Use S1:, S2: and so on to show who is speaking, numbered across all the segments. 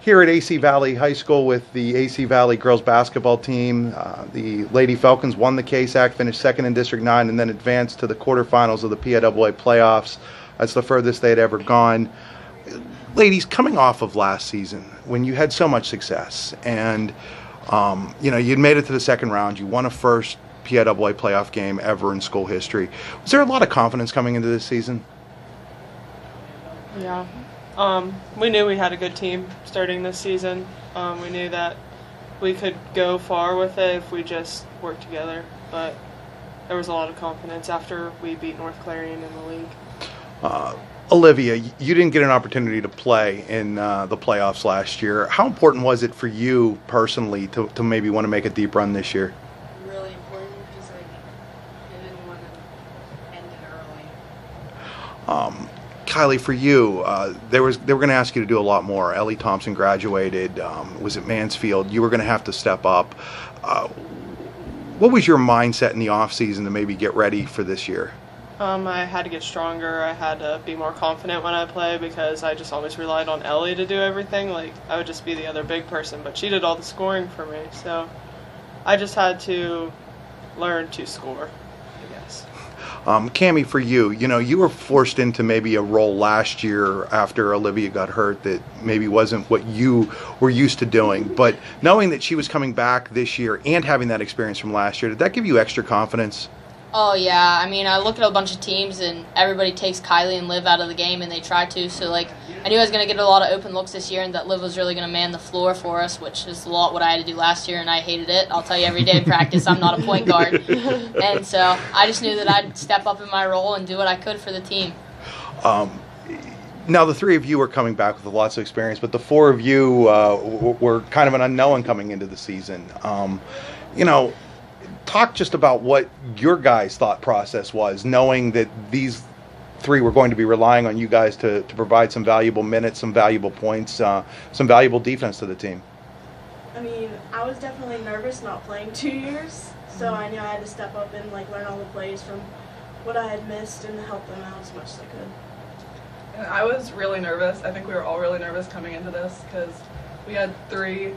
S1: here at AC Valley High School with the AC Valley girls basketball team. The Lady Falcons won the KSAC, finished second in District 9, and then advanced to the quarterfinals of the PIAA playoffs. That's the furthest they'd ever gone. Ladies, coming off of last season, when you had so much success, and you'd made it to the second round, you won a first PIAA playoff game ever in school history. Was there a lot of confidence coming into this season?
S2: Yeah. We knew we had a good team starting this season. We knew that we could go far with it if we just worked together. But there was a lot of confidence after we beat North Clarion in the league.
S1: Olivia, you didn't get an opportunity to play in the playoffs last year. How important was it for you personally to maybe want to make a deep run this year?
S3: Really important because I didn't want to end it early.
S1: Kylie, for you, they were going to ask you to do a lot more. Ellie Thompson graduated, was at Mansfield. You were going to have to step up. What was your mindset in the off season to maybe get ready for this year?
S2: I had to get stronger. I had to be more confident when I play because I just always relied on Ellie to do everything. Like, I would just be the other big person, but she did all the scoring for me. So I just had to learn to score, I guess.
S1: Cammie, for you, you were forced into maybe a role last year after Olivia got hurt that maybe wasn't what you were used to doing. But knowing that she was coming back this year and having that experience from last year, did that give you extra confidence?
S3: Oh, yeah. I mean, I look at a bunch of teams, and everybody takes Kylie and Liv out of the game, and they try to. So, I knew I was going to get a lot of open looks this year, and that Liv was really going to man the floor for us, which is a lot what I had to do last year, and I hated it. I'll tell you, every day in practice, I'm not a point guard. And so I just knew that I'd step up in my role and do what I could for the team.
S1: Now, the three of you are coming back with lots of experience, but the four of you were kind of an unknown coming into the season. Talk just about what your guys' thought process was, knowing that these three were going to be relying on you guys to provide some valuable minutes, some valuable points, some valuable defense to the team.
S4: I mean, I was definitely nervous not playing 2 years, so I knew I had to step up and learn all the plays from what I had missed and help them out as much as I could.
S5: And I was really nervous. I think we were all really nervous coming into this because we had 3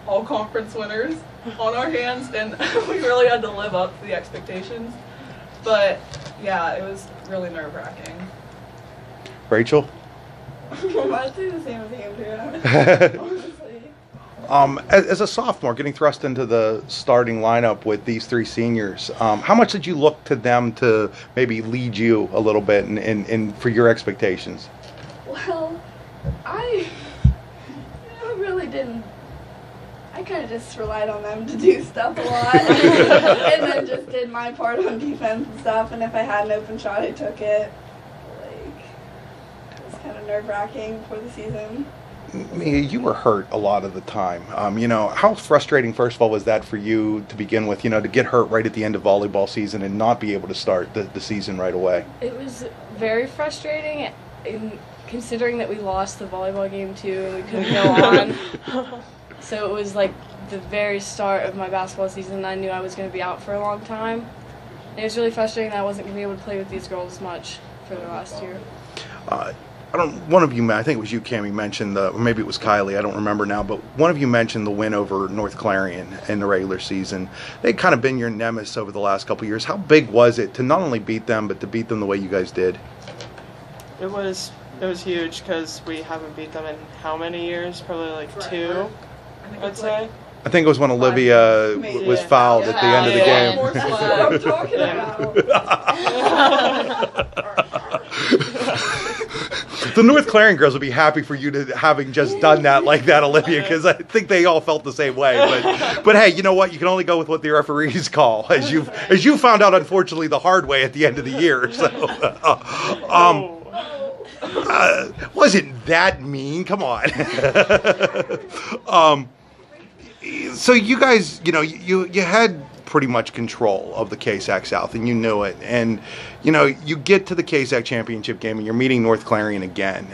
S5: all-conference winners on our hands, and we really had to live up to the expectations. But, yeah, it was really nerve-wracking.
S1: Rachel?
S4: I'd say the same as Andrea, honestly.
S1: As a sophomore, getting thrust into the starting lineup with these 3 seniors, how much did you look to them to maybe lead you a little bit and for your expectations?
S4: Well, I really didn't. I kind of just relied on them to do stuff a lot, and then just did my part on defense and stuff, and if I had an open shot, I took it. It was kind of nerve-wracking for the season.
S1: Mia, you were hurt a lot of the time. How frustrating, first of all, was that for you to begin with, to get hurt right at the end of volleyball season and not be able to start the season right away?
S6: It was very frustrating, considering that we lost the volleyball game, too, and we couldn't go on. So it was the very start of my basketball season, and I knew I was going to be out for a long time. And it was really frustrating that I wasn't going to be able to play with these girls as much for the last year.
S1: One of you, I think it was you, Cammie, mentioned, or maybe it was Kylie, I don't remember now, but one of you mentioned the win over North Clarion in the regular season. They'd kind of been your nemesis over the last couple of years. How big was it to not only beat them, but to beat them the way you guys did?
S2: It was huge because we haven't beat them in how many years? Probably 2, I'd say.
S1: I think it was when Olivia was fouled at the end of the game.
S4: That's what I'm talking about.
S1: The North Clarion girls would be happy for you to having just done that like that, Olivia, because I think they all felt the same way. But hey, you know what? You can only go with what the referees call, as you found out, unfortunately, the hard way at the end of the year. So, wasn't that mean? Come on. So you guys, you had pretty much control of the KSAC South, and you knew it. And, you get to the KSAC championship game, and you're meeting North Clarion again.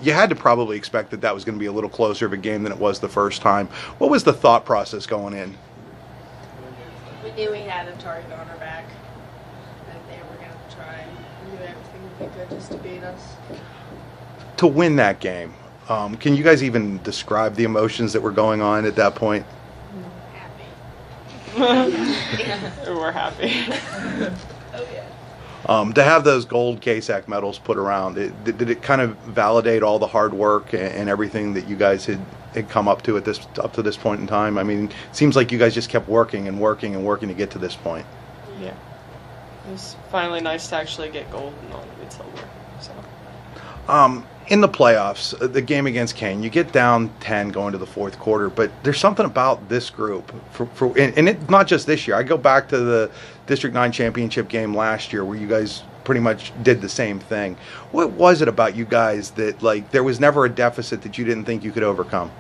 S1: You had to probably expect that was going to be a little closer of a game than it was the first time. What was the thought process going in?
S3: We knew we had a target on our back, and they were going to try and do everything they could just to beat us.
S1: To win that game, Can you guys even describe the emotions that were going on at that point?
S2: We're happy.
S4: Oh yeah.
S1: To have those gold KSAC medals put around, did it kind of validate all the hard work and everything that you guys had come up to this point in time? I mean, it seems like you guys just kept working and working and working to get to this point.
S2: Yeah. It was finally nice to actually get gold and not get silver. So.
S1: In the playoffs, the game against Kane, you get down 10 going to the fourth quarter, but there's something about this group, and it's not just this year. I go back to the District 9 championship game last year where you guys pretty much did the same thing. What was it about you guys that, like, there was never a deficit that you didn't think you could overcome?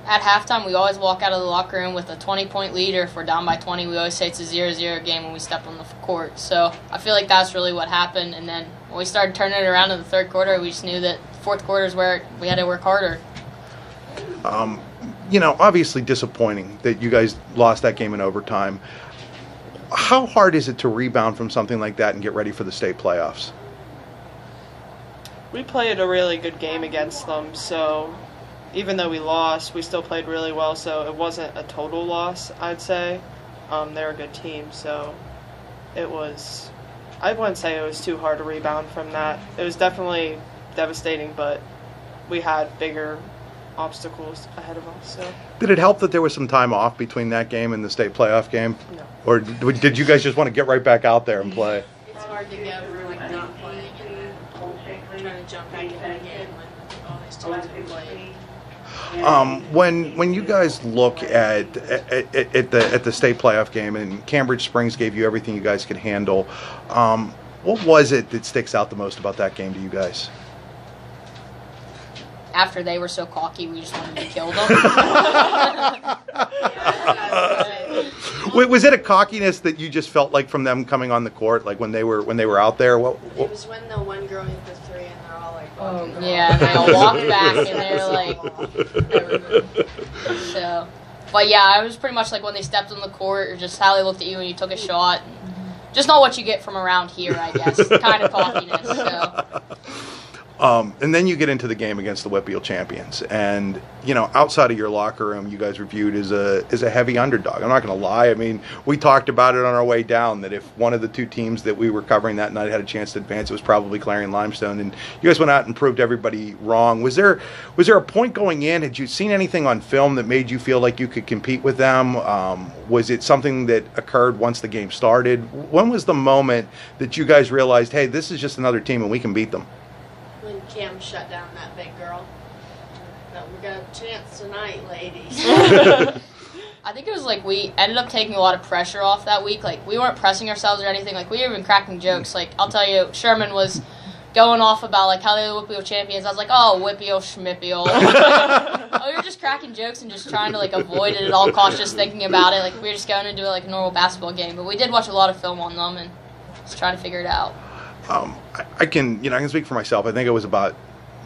S3: At halftime, we always walk out of the locker room with a 20-point lead, or if we're down by 20, we always say it's a 0-0 game when we step on the court. So I feel like that's really what happened. And then when we started turning it around in the third quarter, we just knew that fourth quarter is where we had to work harder.
S1: Obviously disappointing that you guys lost that game in overtime. How hard is it to rebound from something like that and get ready for the state playoffs?
S2: We played a really good game against them, so even though we lost, we still played really well, so it wasn't a total loss, I'd say. They're a good team, so I wouldn't say it was too hard to rebound from that. It was definitely devastating, but we had bigger obstacles ahead of us. So.
S1: Did it help that there was some time off between that game and the state playoff game?
S2: No.
S1: Or did you guys just want to get right back out there and play?
S3: It's hard to go from like not playing and then trying to jump back in again when all these times we played.
S1: When you guys look at the state playoff game, and Cambridge Springs gave you everything you guys could handle, what was it that sticks out the most about that game to you guys?
S3: After they were so cocky, we just wanted to kill them.
S1: Was it a cockiness that you just felt like from them coming on the court, like when they were out there?
S7: It was when the one girl hit the three and they're all like,
S5: Oh,
S3: Yeah, and they all walked back and they're like, so. But yeah, it was pretty much like when they stepped on the court, or just how they looked at you when you took a shot. Just not what you get from around here, I guess. Kind of cockiness. So.
S1: And then you get into the game against the Whitfield champions, and outside of your locker room, you guys were viewed as a heavy underdog. I'm not going to lie. I mean, we talked about it on our way down that if one of the two teams that we were covering that night had a chance to advance, it was probably Clarion Limestone. And you guys went out and proved everybody wrong. Was there a point going in? Had you seen anything on film that made you feel like you could compete with them? Was it something that occurred once the game started? When was the moment that you guys realized, hey, this is just another team and we can beat them?
S7: when Cam shut down that big girl. But we got a chance tonight, ladies.
S3: I think it was like we ended up taking a lot of pressure off that week. Like, we weren't pressing ourselves or anything. Like, we were even cracking jokes. Like, I'll tell you, Sherman was going off about, like, how they were Whitfield champions. I was like, oh, Whitfield, Schmipfield. We were just cracking jokes and just trying to, like, avoid it at all costs, just thinking about it. Like, we were just going into it like a normal basketball game. But we did watch a lot of film on them and just trying to figure it out.
S1: I can speak for myself. I think it was about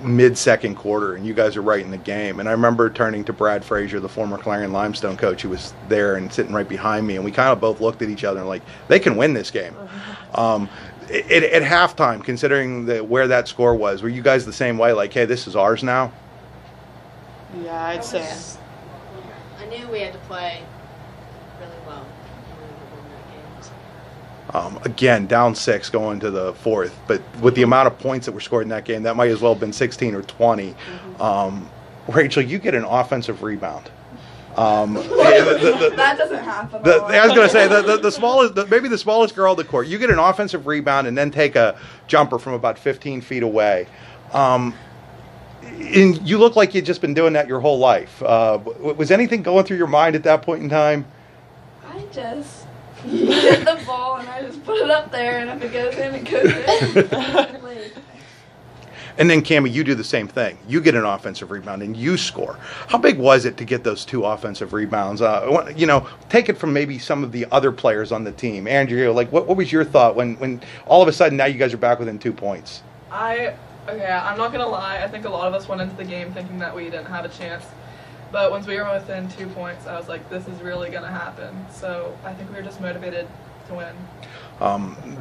S1: mid-second quarter, and you guys are right in the game. And I remember turning to Brad Frazier, the former Clarion Limestone coach, who was there and sitting right behind me, and we kind of both looked at each other and like, they can win this game. At halftime, considering where that score was, were you guys the same way? Like, hey, this is ours now?
S2: Yeah, I'd say.
S7: I knew we had to play really well in order to win that game. So.
S1: Again, down 6 going to the fourth, but with the amount of points that were scored in that game, that might as well have been 16 or 20. Rachel, you get an offensive rebound.
S4: That doesn't happen.
S1: I was going to say the smallest, maybe the smallest girl on the court. You get an offensive rebound and then take a jumper from about 15 feet away. And you look like you'd just been doing that your whole life. Was anything going through your mind at that point in time?
S4: I just hit the ball and I just put it up there, and if it goes in, it goes in.
S1: And then, Cammie, you do the same thing. You get an offensive rebound and you score. How big was it to get those 2 offensive rebounds? Take it from maybe some of the other players on the team. Andrea, like, what was your thought when all of a sudden now you guys are back within 2 points?
S5: I'm not going to lie. I think a lot of us went into the game thinking that we didn't have a chance. But once we were within 2 points, I was like, this is really going to happen. So I think we were just motivated to win.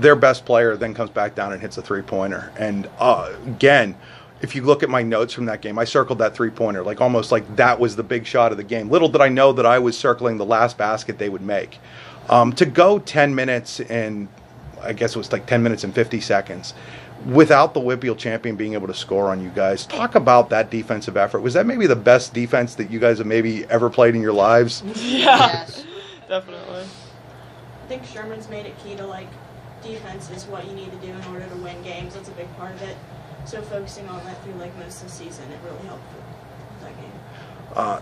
S1: Their best player then comes back down and hits a 3-pointer. And again, if you look at my notes from that game, I circled that three-pointer, like almost like that was the big shot of the game. Little did I know that I was circling the last basket they would make. To go 10 minutes and I guess it was like 10 minutes and 50 seconds without the WPIAL champion being able to score on you guys. Talk about that defensive effort. Was that maybe the best defense that you guys have maybe ever played in your lives?
S2: Yeah, definitely.
S8: I think Sherman's made it key to, like, defense is what you need to do in order to win games. That's a big part of it. So focusing on that through, like, most of the season, it really helped with that game.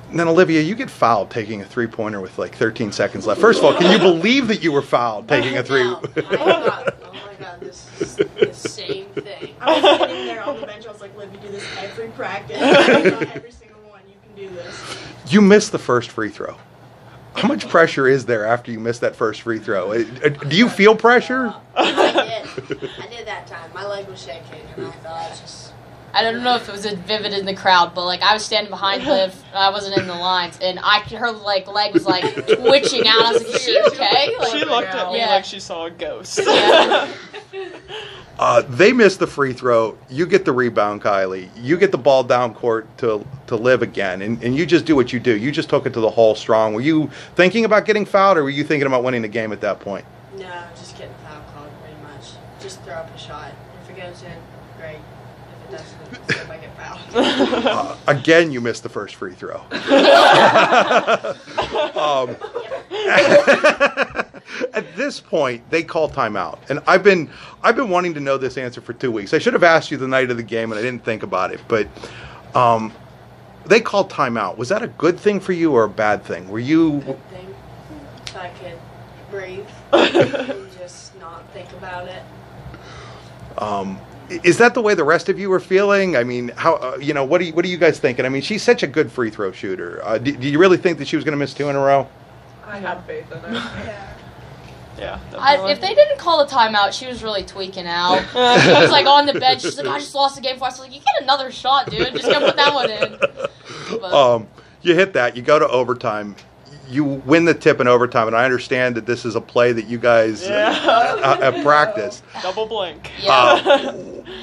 S1: And then, Olivia, you get fouled taking a three-pointer with like 13 seconds left. First of all, can you believe that you were fouled taking a three?
S7: No, I thought, oh my god, this is the same thing.
S8: I was sitting there on the bench. I was like, Liv, you do this every practice. Every single one. You can do this.
S1: You missed the first free throw. How much pressure is there after you miss that first free throw? Do you feel pressure?
S7: I did that time. My leg was shaking, and I thought,
S3: I don't know if it was vivid in the crowd, but like I was standing behind Liv, I wasn't in the lines, and her like leg was like twitching out. I was like, "Is she okay?" Like,
S2: She looked at me
S3: Yeah.
S2: like she saw a ghost.
S3: Yeah.
S1: They missed the free throw. You get the rebound, Kylie. You get the ball down court to Liv again, and you just do what you do. You just took it to the hole strong. Were you thinking about getting fouled, or were you thinking about winning the game at that point?
S7: no, just getting foul called pretty much. Just throw up a shot. If it goes in, great. If it doesn't, see if I get fouled.
S1: Again, you missed the first free throw. At this point, they call timeout, and I've been wanting to know this answer for 2 weeks. I should have asked you the night of the game, and I didn't think about it. But they called timeout. Was that a good thing for you or a bad thing? Were you?
S7: Good thing. So I could breathe and just not think about it.
S1: Is that the way the rest of you were feeling? I mean, how what are you guys thinking? I mean, she's such a good free throw shooter. Do you really think that she was going to miss 2 in a row?
S5: I had faith in her.
S2: Yeah, definitely.
S3: If they didn't call the timeout, she was really tweaking out. She was like on the bench. She's like, "I just lost the game for us." I was like, "You get another shot, dude. Just go put that one in." But,
S1: You hit that. You go to overtime. You win the tip in overtime, and I understand that this is a play that you guys have practiced.
S2: Double blink.
S3: yeah.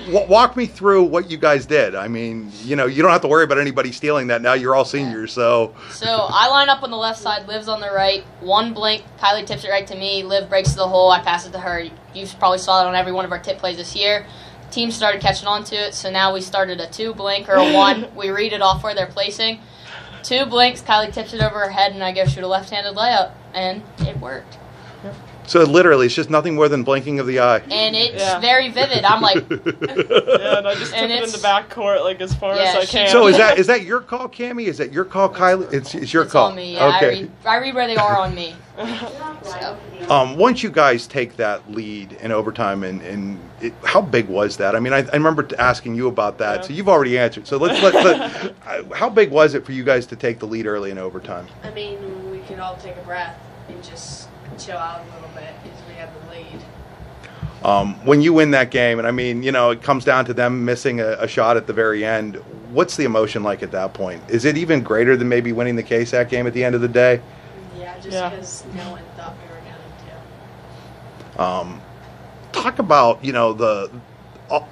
S1: Walk me through what you guys did. I mean, you don't have to worry about anybody stealing that now. You're all seniors, so.
S3: So I line up on the left side, Liv's on the right. One blink, Kylie tips it right to me. Liv breaks to the hole, I pass it to her. You probably saw that on every one of our tip plays this year. Team started catching on to it, so now we started a 2 blink or a 1. We read it off where they're placing. 2 blinks, Kylie tips it over her head, and I go shoot a left-handed layup, and it worked.
S1: So literally, it's just nothing more than blinking of the eye.
S3: And it's
S2: Yeah.
S3: very vivid. I'm like,
S2: Yeah, and I just took
S3: And
S2: it in
S3: it's-
S2: the back court like as far
S3: Yeah,
S2: as I
S3: she-
S2: can.
S1: So is that your call, Cammie? Is that your call, Kylie? It's your
S3: it's
S1: call.
S3: on me. Yeah,
S1: Okay.
S3: I read where they are on me. So,
S1: Once you guys take that lead in overtime, and how big was that? I mean, I remember asking you about that,
S2: Yeah.
S1: so you've already answered. So let's how big was it for you guys to take the lead early in overtime?
S7: I mean, we could all take a breath and just chill out a little bit because we have the lead.
S1: When you win that game, and I mean, it comes down to them missing a shot at the very end. What's the emotion like at that point? Is it even greater than maybe winning the KSAC game at the end of the day?
S7: Yeah, just
S2: Yeah.
S7: because no one thought we were going
S1: Talk about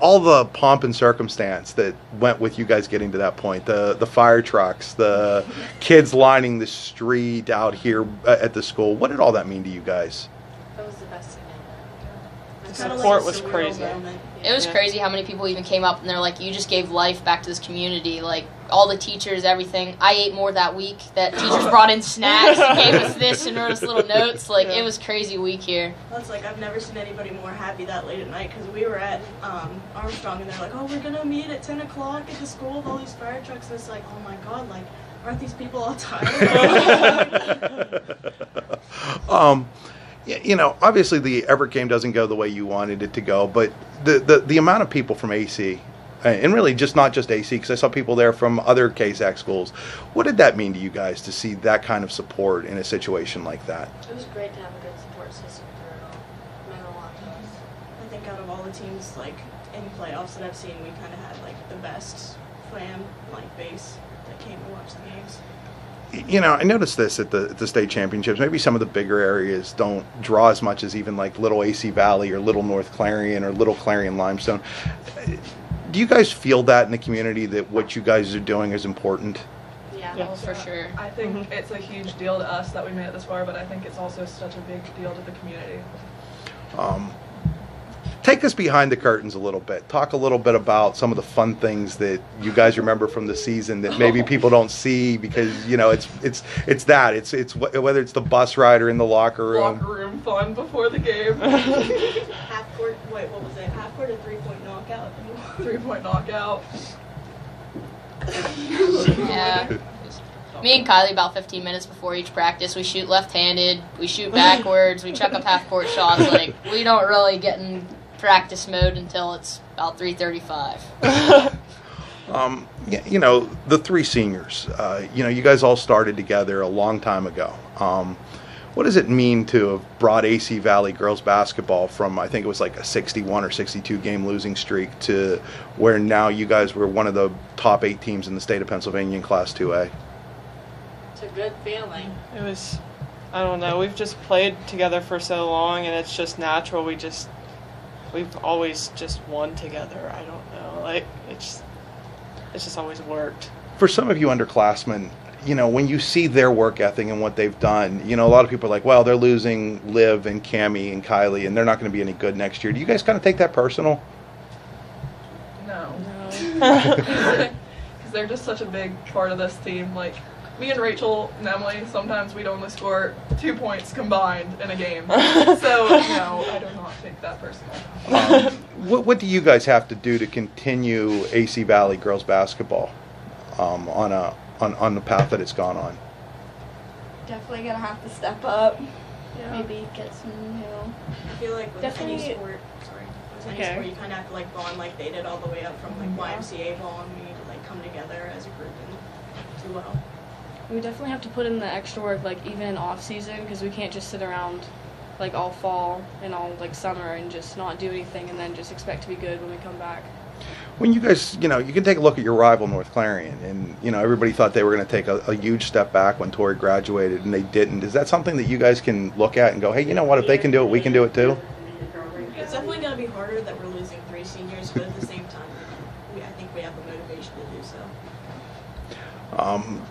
S1: all the pomp and circumstance that went with you guys getting to that point. The fire trucks, the kids lining the street out here at the school. What did all that mean to you guys?
S7: to. That was the best thing ever.
S8: It's kinda
S2: support
S8: like a
S2: was
S8: surreal
S2: crazy.
S8: moment.
S3: it was
S2: Yeah.
S3: crazy how many people even came up and they're like, "You just gave life back to this community." Like all the teachers, everything. I ate more that week. That teachers brought in snacks, and gave us this, and wrote us little notes. Like it was crazy week here.
S8: That's like, I've never seen anybody more happy that late at night because we were at Armstrong and they're like, oh, we're going to meet at 10 o'clock at the school with all these fire trucks. And it's like, oh my God, like, aren't these people all tired?
S1: Obviously the Everett game doesn't go the way you wanted it to go, but the amount of people from AC, and really just not just AC, because I saw people there from other KSAC schools. What did that mean to you guys to see that kind of support in a situation like that?
S7: It was great to have a good support system through it all. It meant a lot to us.
S8: I think out of all the teams, like, in playoffs that I've seen, we kind of had, like, the best fan, like, base that came to watch the games.
S1: I noticed this at the state championships. Maybe some of the bigger areas don't draw as much as even like Little AC Valley or Little North Clarion or Little Clarion Limestone. Do you guys feel that in the community, that what you guys are doing is important?
S3: Yeah,
S2: Yeah.
S3: for sure.
S5: I think it's a huge deal to us that we made it this far, but I think it's also such a big deal to the community.
S1: Take us behind the curtains a little bit. Talk a little bit about some of the fun things that you guys remember from the season that maybe people don't see, because it's that it's whether it's the bus ride or in the locker room.
S5: Locker room fun before the game.
S8: Half court. Wait, what was it? Half court or 3-point knockout?
S5: 3-point knockout.
S3: Yeah. Me and Kylie, about 15 minutes before each practice, we shoot left-handed, we shoot backwards, we chuck up half-court shots. Like, we don't really get in practice mode until it's about 3:35.
S1: The three seniors, you guys all started together a long time ago. What does it mean to have brought AC Valley girls basketball from, I think it was like a 61 or 62 game losing streak, to where now you guys were one of the top 8 teams in the state of Pennsylvania in Class 2A?
S7: It's a good feeling.
S2: It was, I don't know, we've just played together for so long, and it's just natural. We've always just won together. I don't know, like, it's just always worked.
S1: For some of you underclassmen, when you see their work ethic and what they've done, a lot of people are like, well, they're losing Liv and Cammie and Kylie, and they're not going to be any good next year. Do you guys kind of take that personal?
S5: No. Because they're just such a big part of this team. Like, me and Rachel and Emily, sometimes we'd only score 2 points combined in a game. So, no, I do not take that personal.
S1: What do you guys have to do to continue AC Valley girls basketball on the path that it's gone on?
S4: Definitely gonna have to step up.
S5: Yeah.
S4: Maybe get some,
S8: I feel like with
S4: Definitely-
S8: any sport, with any
S4: Okay.
S8: sport, you kind of have to like bond like they did all the way up from like YMCA ball, and we need to like come together as a group and do well.
S6: We definitely have to put in the extra work, like even in off season, because we can't just sit around like all fall and all like summer and just not do anything and then just expect to be good when we come back.
S1: When you guys, you can take a look at your rival, North Clarion, and, everybody thought they were going to take a huge step back when Tori graduated, and they didn't. Is that something that you guys can look at and go, hey, you know what, if they can do it, we can do it too?
S8: It's definitely going to be harder that we're losing 3 seniors, but at the same time, I think we have the motivation to do so.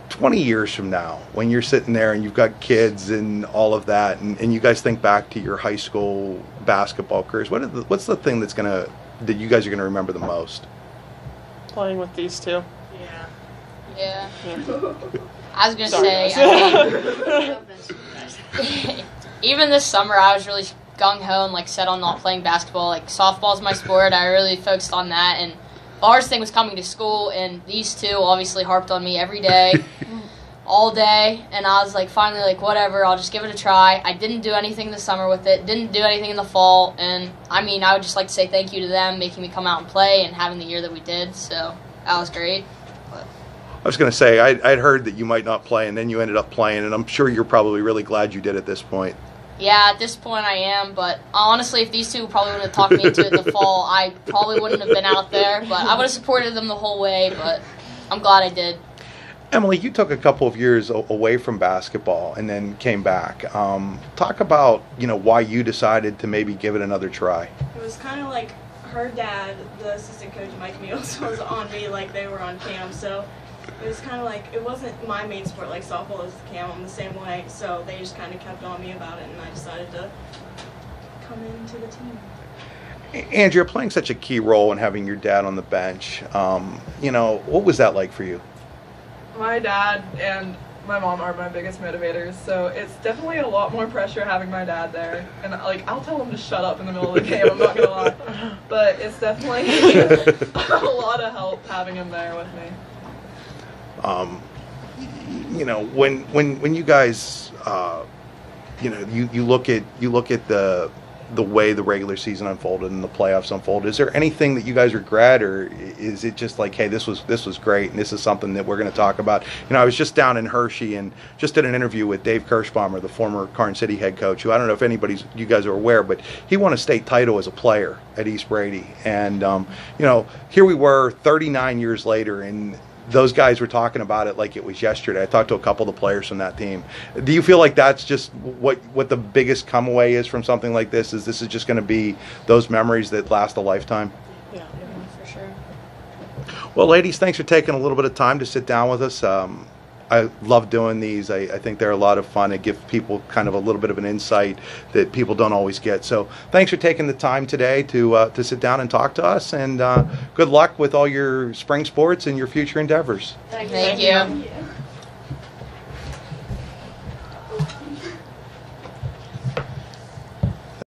S1: 20 years from now, when you're sitting there and you've got kids and all of that, and you guys think back to your high school basketball careers, what's the thing that you guys are going to remember the most?
S2: Playing with these two.
S7: Yeah.
S3: Yeah. I was going to
S2: Sorry,
S3: say,
S2: guys.
S3: I mean, even this summer, I was really gung-ho and, like, set on not playing basketball. Like, softball's my sport. I really focused on that, and the hardest thing was coming to school, and these two obviously harped on me every day, all day, and I was like, finally, like, whatever, I'll just give it a try. I didn't do anything this summer with it, didn't do anything in the fall, and I mean, I would just like to say thank you to them, making me come out and play and having the year that we did, so that was great.
S1: I was going to say, I'd heard that you might not play, and then you ended up playing, and I'm sure you're probably really glad you did at this point.
S3: Yeah, at this point I am, but honestly, if these two probably would have talked me into it in the fall, I probably wouldn't have been out there, but I would have supported them the whole way, but I'm glad I did.
S1: Emily, you took a couple of years away from basketball and then came back. Talk about, why you decided to maybe give it another try.
S8: It was kind of like her dad, the assistant coach, Mike Meals, was on me like they were on Cam, so it was kind of like, it wasn't my main sport like softball is Cam, I'm the same way, so they just kind of kept on me about it, and I decided to come into the team.
S1: Andrea, playing such a key role in having your dad on the bench, what was that like for you?
S5: My dad and my mom are my biggest motivators, so it's definitely a lot more pressure having my dad there. And like, I'll tell him to shut up in the middle of the game, I'm not gonna lie. But it's definitely a lot of help having him there with me.
S1: When you guys, you look at the way the regular season unfolded and the playoffs unfolded, is there anything that you guys regret, or is it just like, hey, this was great and this is something that we're going to talk about? I was just down in Hershey and just did an interview with Dave Kirschbaumer, the former Karn City head coach, who I don't know if you guys are aware, but he won a state title as a player at East Brady, and here we were 39 years later, and those guys were talking about it like it was yesterday. I talked to a couple of the players from that team. Do you feel like that's just what the biggest come away is from something like this? Is this is just going to be those memories that last a lifetime?
S2: Yeah.
S3: For sure.
S1: Well, ladies, thanks for taking a little bit of time to sit down with us. I love doing these. I think they're a lot of fun. It gives people kind of a little bit of an insight that people don't always get. So thanks for taking the time today to sit down and talk to us. And good luck with all your spring sports and your future endeavors.
S3: Thank you.